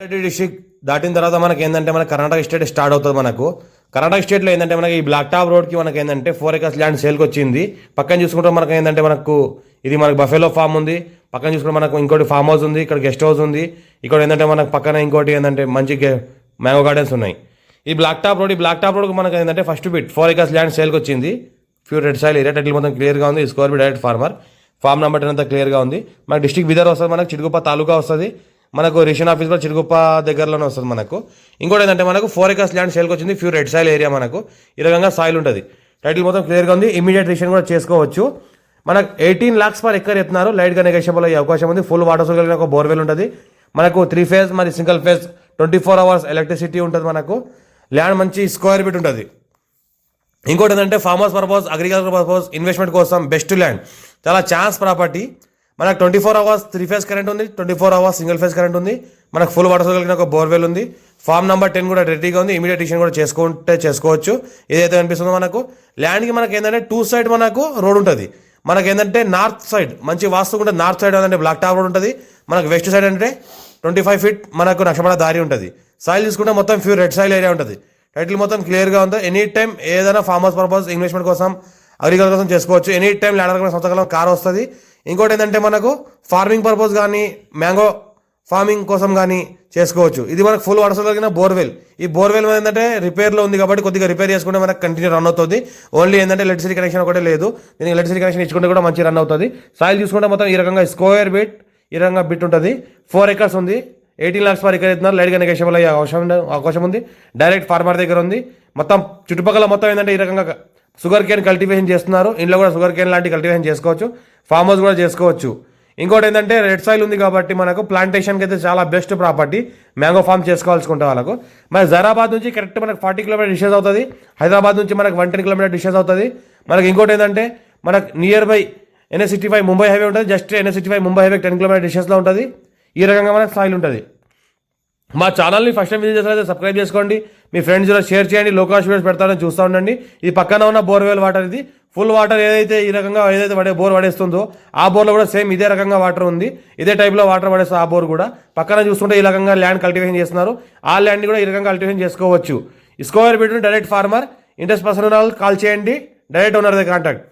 Rangareddy district దాటిన తర్వాత మనకి ఏంటంటే మన కర్ణాటక స్టేట్ స్టార్ట్ అవుతుంది. మనకు కర్ణాటక స్టేట్లో ఏంటంటే మనకి ఈ బ్లాక్ టాప్ రోడ్కి మనకి ఏంటంటే 4 acres ల్యాండ్ సేల్కి వచ్చింది. పక్కన చూసుకుంటే మనకి ఏంటంటే మనకు ఇది మనకు బఫెలో ఫామ్ ఉంది. పక్కన చూసుకుంటే మనకు ఇంకోటి ఫామ్ హౌస్ ఉంది. ఇక్కడ గెస్ట్ హౌస్ ఉంది. ఇక్కడ ఏంటంటే మనకు పక్కన ఇంకోటి ఏంటంటే మంచి మ్యాంగో గార్డెన్స్ ఉన్నాయి. ఈ బ్లాక్ టాప్ రోడ్కి మనకి ఏంటంటే ఫస్ట్ బిట్ 4 acres ల్యాండ్ సేల్కి వచ్చింది. Pure red soil area, title మొత్తం క్లియర్గా ఉంది. స్కోర్ బి డైరెక్ట్ ఫార్మర్, ఫామ్ నెంబర్ 10 అంతా క్లియర్గా ఉంది. మనకి డిస్ట్రిక్ట్ బీదర్ వస్తుంది, మనకు చిడుగుప్ప తాలూకా వస్తుంది. మనకు రిషన్ ఆఫీస్ కూడా చిడుగుప్ప దగ్గరలోనే వస్తుంది మనకు. ఇంకోటి ఏంటంటే మనకు 4 acres ల్యాండ్ సేల్కి వచ్చింది. ప్యూర్ రెడ్ సాయిల్ ఏరియా, మనకు ఈ రకంగా సాయిల్ ఉంటుంది. టైటిల్ మొత్తం క్లియర్గా ఉంది. ఇమీడియట్ రిషన్ కూడా చేసుకోవచ్చు. మనకు 18 lakhs per acre ఎత్తున్నారు. లైట్గా నెగోషియబుల్ అయ్యే అవకాశం ఉంది. ఫుల్ వాటర్ సోర్స్ కలిగిన ఒక బోర్వెల్ ఉంటుంది. మనకు 3 phase మరి సింగిల్ ఫేజ్ 24 hours ఎలక్ట్రిసిటీ ఉంటుంది. మనకు ల్యాండ్ మంచి స్క్వేర్ ఫీట్ ఉంటుంది. ఇంకోటి ఏంటంటే farmers purpose, agriculture purpose, investment కోసం బెస్ట్ ల్యాండ్, చాలా ఛాన్స్ ప్రాపర్టీ. మనకు 24 hours 3 phase కరెంట్ ఉంది. 24 hours సింగిల్ ఫేజ్ కరెంట్ ఉంది. మనకు ఫుల్ వాటర్ కలిగిన ఒక బోర్వెల్ ఉంది. ఫామ్ నెంబర్ 10 కూడా రెడీగా ఉంది. ఇమీడియట్ డిసిషన్ కూడా చేసుకోవచ్చు. ఏదైతే కనిపిస్తుందో మనకు ల్యాండ్కి మనకి ఏంటంటే 2 side మనకు రోడ్ ఉంటుంది. మనకి ఏంటంటే నార్త్ సైడ్ మంచి వాస్తు ఉంటుంది. నార్త్ సైడ్ ఏంటంటే బ్లాక్ టాప్ రోడ్ ఉంటుంది. మనకు వెస్ట్ సైడ్ అంటే 25 feet మనకు నక్షమల దారి ఉంటుంది. సాయిల్ తీసుకుంటే మొత్తం ప్యూర్ రెడ్ సాయిల్ ఏరియా ఉంటుంది. టైటిల్ మొత్తం క్లియర్గా ఉంది. ఎనీ టైం ఏదైనా ఫార్మర్స్ పర్పస్, ఇన్వెస్ట్మెంట్ కోసం, అగ్రికల్చర్ కోసం చేసుకోవచ్చు. ఎనీ టైం ల్యాండ్ సంవత్సరాల కార్ వస్తుంది. ఇంకోటి ఏంటంటే మనకు ఫార్మింగ్ పర్పస్ కానీ, మ్యాంగో ఫార్మింగ్ కోసం కానీ చేసుకోవచ్చు. ఇది మనకు ఫుల్ వాటర్ కలిగిన బోర్వెల్. ఈ బోర్వెల్ ఏంటంటే రిపేర్లో ఉంది కాబట్టి కొద్దిగా రిపేర్ చేసుకుంటే మనకు కంటిన్యూ రన్ అవుతుంది. ఓన్లీ ఏంటంటే ఎలక్ట్రిసిటీ కనెక్షన్ ఒకటే లేదు. దీనికి ఎలక్ట్రిసిటీ కనెక్షన్ ఇచ్చుకుంటే కూడా మంచి రన్ అవుతుంది. సాయిల్ చూసుకుంటే మొత్తం ఈ రకంగా స్క్వేర్ బిట్, ఈ రకంగా బిట్ ఉంటుంది. 4 acres ఉంది. 18 lakhs per acre ఎత్తున్నారు. లైట్గా నెగోషియబుల్ అయ్యే అవకాశం ఉంది. డైరెక్ట్ ఫార్మర్ దగ్గర ఉంది. మొత్తం చుట్టుపక్కల మొత్తం ఏంటంటే ఈ రకంగా షుగర్ కేన్ కల్టివేషన్ చేస్తున్నారు. ఇంట్లో కూడా షుగర్ కేన్ లాంటి కల్టివేషన్ చేసుకోవచ్చు. ఫార్మ్ హౌస్ కూడా చేసుకోవచ్చు. ఇంకోటి ఏంటంటే రెడ్ సాయిల్ ఉంది కాబట్టి మనకు ప్లాంటేషన్కి అయితే చాలా బెస్ట్ ప్రాపర్టీ. మ్యాంగో ఫార్మ్ చేసుకోవాల్సుకుంటే వాళ్ళకు. మరి జైరాబాద్ నుంచి కరెక్ట్ మనకు 40 kilometers డిస్టెన్స్ అవుతుంది. హైదరాబాద్ నుంచి మనకు 110 kilometers డిస్టెన్స్ అవుతుంది. మనకి ఇంకోటి ఏంటంటే మనకు nearby NH65 Mumbai highway ఉంటుంది. Just NH65 Mumbai highway 10 kilometers డిస్టెన్స్లో ఉంటుంది. ఈ రకంగా మనకు సాయిల్ ఉంటుంది. మా ఛానల్ని ఫస్ట్ టైం విజిట్ చేసినట్లయితే సబ్స్క్రైబ్ చేసుకోండి. మీ ఫ్రెండ్స్ ఇలా షేర్ చేయండి. లోకాష్ వీడియోస్ పెడతారని చూస్తూ ఉండండి. ఈ పక్కన ఉన్న బోర్వెల్ వాటర్, ఇది ఫుల్ వాటర్ ఏదైతే ఈ రకంగా బోర్ పడేస్తుందో ఆ బోర్లో కూడా సేమ్ ఇదే రకంగా వాటర్ ఉంది. ఇదే టైప్లో వాటర్ పడేస్తుంది ఆ బోర్ కూడా. పక్కన చూస్తుంటే ఈ రకంగా ల్యాండ్ కల్టివేషన్ చేస్తున్నారు. ఆ ల్యాండ్ని కూడా ఈ రకంగా కల్టివేషన్ చేసుకోవచ్చు. Square bit direct farmer. Interest person call చేయండి. డైరెక్ట్ ఓనర్ దే కాంటాక్ట్.